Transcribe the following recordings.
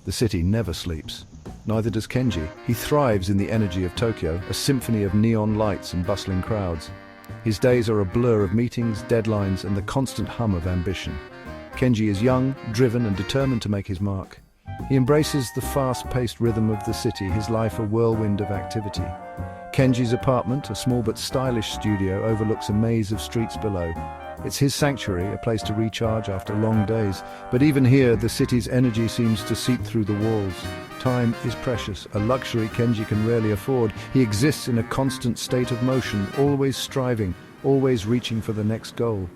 The city never sleeps. Neither does Kenji. He thrives in the energy of Tokyo, a symphony of neon lights and bustling crowds. His days are a blur of meetings, deadlines, and the constant hum of ambition. Kenji is young, driven, and determined to make his mark. He embraces the fast-paced rhythm of the city, his life a whirlwind of activity. Kenji's apartment, a small but stylish studio, overlooks a maze of streets below. It's his sanctuary, a place to recharge after long days. But even here, the city's energy seems to seep through the walls. Time is precious, a luxury Kenji can rarely afford. He exists in a constant state of motion, always striving, always reaching for the next goal.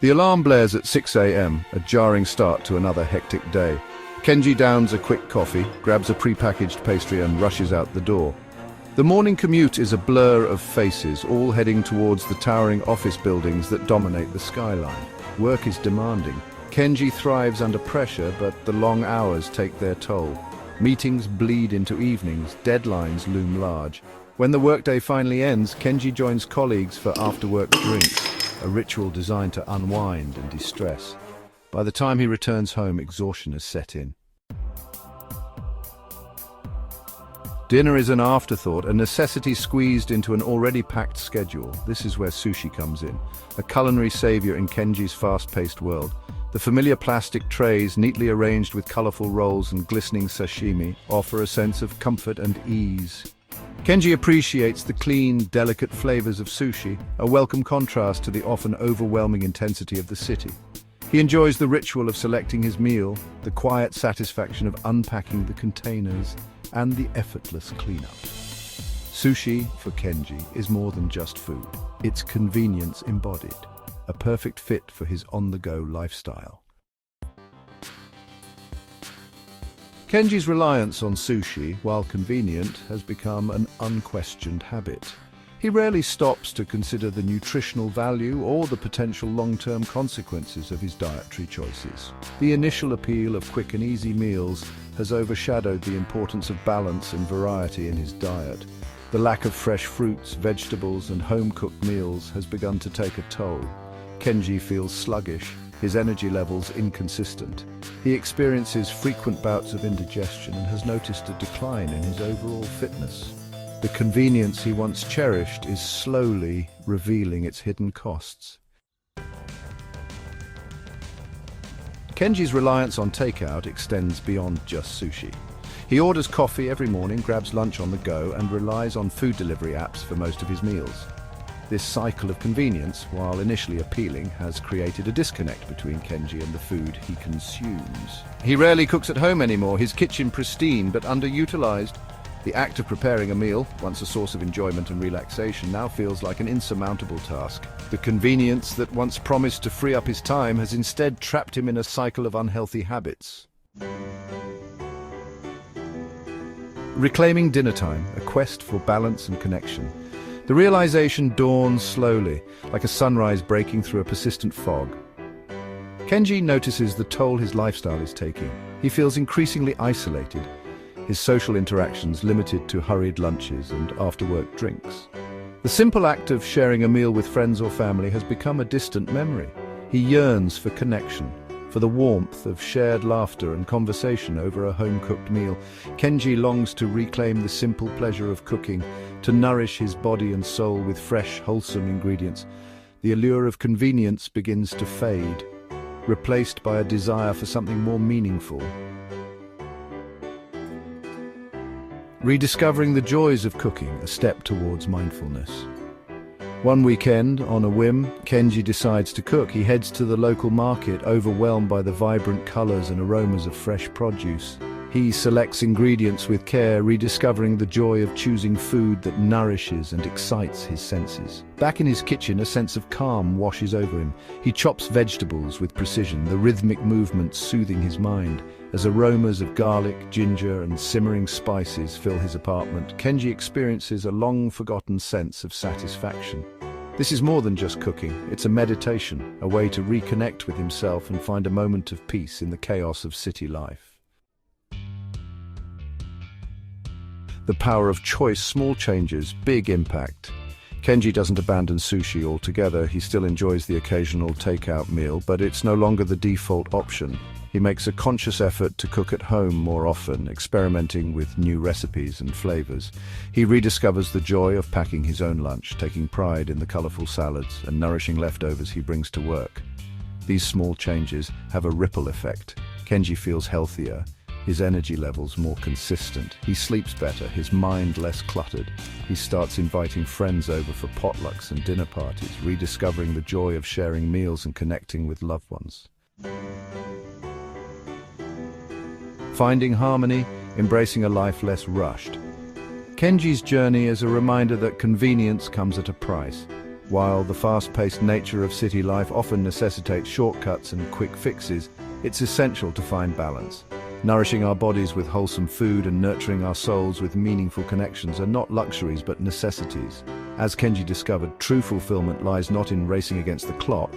The alarm blares at 6 a.m., a jarring start to another hectic day. Kenji downs a quick coffee, grabs a pre-packaged pastry and rushes out the door. The morning commute is a blur of faces, all heading towards the towering office buildings that dominate the skyline. Work is demanding. Kenji thrives under pressure, but the long hours take their toll. Meetings bleed into evenings, deadlines loom large. When the workday finally ends, Kenji joins colleagues for after-work drinks, a ritual designed to unwind and de-stress. By the time he returns home, exhaustion has set in. Dinner is an afterthought, a necessity squeezed into an already packed schedule. This is where sushi comes in, a culinary savior in Kenji's fast-paced world. The familiar plastic trays, neatly arranged with colorful rolls and glistening sashimi, offer a sense of comfort and ease. Kenji appreciates the clean, delicate flavors of sushi, a welcome contrast to the often overwhelming intensity of the city. He enjoys the ritual of selecting his meal, the quiet satisfaction of unpacking the containers, and the effortless cleanup. Sushi, for Kenji, is more than just food. It's convenience embodied, a perfect fit for his on-the-go lifestyle. Kenji's reliance on sushi, while convenient, has become an unquestioned habit. He rarely stops to consider the nutritional value or the potential long-term consequences of his dietary choices. The initial appeal of quick and easy meals has overshadowed the importance of balance and variety in his diet. The lack of fresh fruits, vegetables, and home-cooked meals has begun to take a toll. Kenji feels sluggish, his energy levels inconsistent. He experiences frequent bouts of indigestion and has noticed a decline in his overall fitness. The convenience he once cherished is slowly revealing its hidden costs. Kenji's reliance on takeout extends beyond just sushi. He orders coffee every morning, grabs lunch on the go, and relies on food delivery apps for most of his meals. This cycle of convenience, while initially appealing, has created a disconnect between Kenji and the food he consumes. He rarely cooks at home anymore, his kitchen pristine but underutilized. The act of preparing a meal, once a source of enjoyment and relaxation, now feels like an insurmountable task. The convenience that once promised to free up his time has instead trapped him in a cycle of unhealthy habits. Reclaiming dinner time, a quest for balance and connection. The realization dawns slowly, like a sunrise breaking through a persistent fog. Kenji notices the toll his lifestyle is taking. He feels increasingly isolated, his social interactions limited to hurried lunches and after-work drinks. The simple act of sharing a meal with friends or family has become a distant memory. He yearns for connection, for the warmth of shared laughter and conversation over a home-cooked meal. Kenji longs to reclaim the simple pleasure of cooking, to nourish his body and soul with fresh, wholesome ingredients. The allure of convenience begins to fade, replaced by a desire for something more meaningful. Rediscovering the joys of cooking, a step towards mindfulness. One weekend, on a whim, Kenji decides to cook. He heads to the local market, overwhelmed by the vibrant colors and aromas of fresh produce. He selects ingredients with care, rediscovering the joy of choosing food that nourishes and excites his senses. Back in his kitchen, a sense of calm washes over him. He chops vegetables with precision, the rhythmic movements soothing his mind. As aromas of garlic, ginger, and simmering spices fill his apartment, Kenji experiences a long-forgotten sense of satisfaction. This is more than just cooking. It's a meditation, a way to reconnect with himself and find a moment of peace in the chaos of city life. The power of choice, small changes, big impact. Kenji doesn't abandon sushi altogether. He still enjoys the occasional takeout meal, but it's no longer the default option. He makes a conscious effort to cook at home more often, experimenting with new recipes and flavors. He rediscovers the joy of packing his own lunch, taking pride in the colorful salads and nourishing leftovers he brings to work. These small changes have a ripple effect. Kenji feels healthier, his energy levels more consistent. He sleeps better, his mind less cluttered. He starts inviting friends over for potlucks and dinner parties, rediscovering the joy of sharing meals and connecting with loved ones. Finding harmony, embracing a life less rushed. Kenji's journey is a reminder that convenience comes at a price. While the fast-paced nature of city life often necessitates shortcuts and quick fixes, it's essential to find balance. Nourishing our bodies with wholesome food and nurturing our souls with meaningful connections are not luxuries but necessities. As Kenji discovered, true fulfillment lies not in racing against the clock,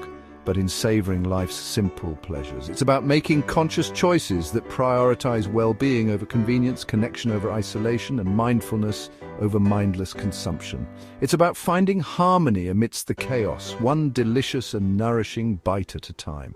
but in savoring life's simple pleasures. It's about making conscious choices that prioritize well-being over convenience, connection over isolation, and mindfulness over mindless consumption. It's about finding harmony amidst the chaos, one delicious and nourishing bite at a time.